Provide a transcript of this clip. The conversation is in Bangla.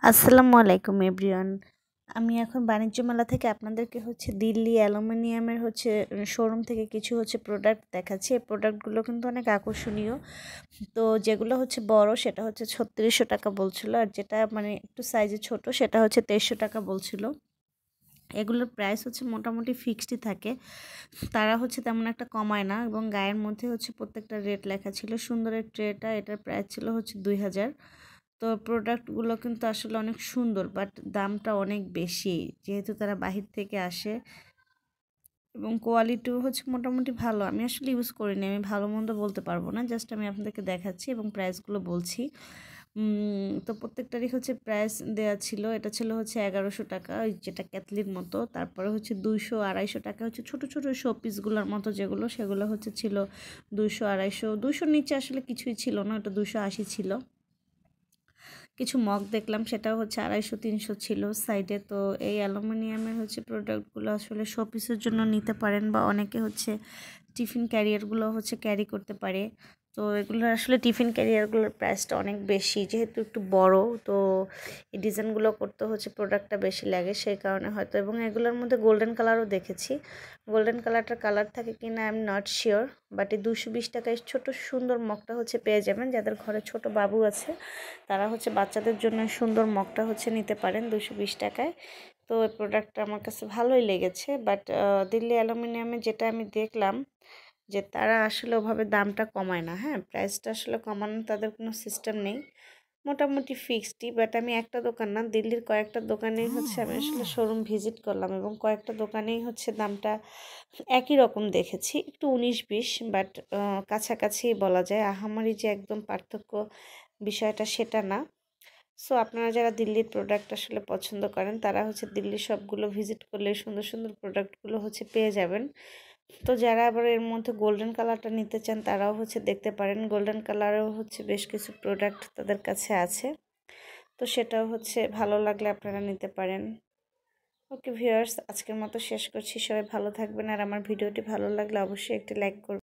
আসসালামু আলাইকুম এভরিওয়ান। আমি এখন বাণিজ্য মেলা থেকে আপনাদেরকে দিল্লি অ্যালুমিনিয়ামের শোরুম থেকে কিছু প্রোডাক্ট দেখাচ্ছি। এই প্রোডাক্টগুলো কিন্তু অনেক আকর্ষণীয়। তো যেগুলো বড় সেটা ৩৬০০ টাকা বলছিল, আর যেটা মানে একটু সাইজে ছোট সেটা ২৩০০ টাকা বলছিল। এগুলোর প্রাইস মোটামুটি ফিক্সডই থাকে, তারা তেমন একটা কমায় না, এবং গায়ের মধ্যে প্রত্যেকটা রেট লেখা ছিল। সুন্দরের ট্রেটা, এটার প্রাইস ছিল ২০০০। তো প্রোডাক্টগুলো কিন্তু আসলে অনেক সুন্দর, বাট দামটা অনেক বেশি, যেহেতু তারা বাহির থেকে আসে, এবং কোয়ালিটিও মোটামুটি ভালো। আমি আসলে ইউজ করিনি, আমি ভালো মন্দ বলতে পারবো না, জাস্ট আমি আপনাদেরকে দেখাচ্ছি এবং প্রাইসগুলো বলছি। তো প্রত্যেকটারই প্রাইস দেওয়া ছিল। এটা ছিল ১১০০ টাকা, ওই যেটা ক্যাথলির মতো। তারপরে ২০০ ২৫০ টাকা ছোট ছোট শোপিসগুলোর মতো যেগুলো, সেগুলো ছিল ২০০ ২৫০। ২০০ নিচে আসলে কিছুই ছিল না, ওটা ২৮০ ছিল। কিছু মগ দেখলাম, সেটাও ২৫০ ৩০০ ছিল সাইডে। তো এই অ্যালুমিনিয়ামের প্রোডাক্টগুলো আসলে শোপিসের জন্য নিতে পারেন, বা অনেকে টিফিন ক্যারিয়ারগুলো ক্যারি করতে পারে। তো এগুলো আসলে টিফিন ক্যারিয়ারগুলোর প্রাইসটা অনেক বেশি, যেহেতু একটু বড়, তো এই ডিজাইনগুলো করতে প্রোডাক্টটা বেশি লাগে, সেই কারণে হয়তো। এবং এগুলোর মধ্যে গোল্ডেন কালারও দেখেছি। গোল্ডেন কালারটার কালার থাকে কি না I am not sure, but এই ২২০ টাকায় ছোট সুন্দর মগটা পেয়ে যাবেন। যাদের ঘরে ছোট বাবু আছে তারা বাচ্চাদের জন্য সুন্দর মগটা নিতে পারেন ২২০ টাকায়। তো এই প্রোডাক্টটা আমার কাছে ভালোই লেগেছে, বাট দিল্লি অ্যালুমিনিয়ামে যেটা আমি দেখলাম যে তারা আসলে ওভাবে দামটা কমায় না। হ্যাঁ, প্রাইসটা আসলে কমানোর তাদের কোনো সিস্টেম নেই, মোটামুটি ফিক্সডই। বাট আমি একটা দোকান না, দিল্লির কয়েকটা দোকানেই আমি আসলে শোরুম ভিজিট করলাম, এবং কয়েকটা দোকানেই দামটা একই রকম দেখেছি, একটু ১৯-২০, বাট কাছাকাছি বলা যায়। আহামরি যে একদম পার্থক্য বিষয়টা সেটা না। সো আপনারা যারা দিল্লির প্রোডাক্ট আসলে পছন্দ করেন, তারা দিল্লির সবগুলো ভিজিট করলে সুন্দর সুন্দর প্রোডাক্টগুলো পেয়ে যাবেন। তো যারা আবার এর মধ্যে গোল্ডেন কালারটা নিতে চান, তারাও দেখতে পারেন। গোল্ডেন কালারেও বেশ কিছু প্রোডাক্ট তাদের কাছে আছে, তো সেটাও ভালো লাগলে আপনারা নিতে পারেন। ওকে ভিউয়ার্স, আজকের মতো শেষ করছি। সবাই ভালো থাকবেন, আর আমার ভিডিওটি ভালো লাগলে অবশ্যই একটি লাইক করবেন।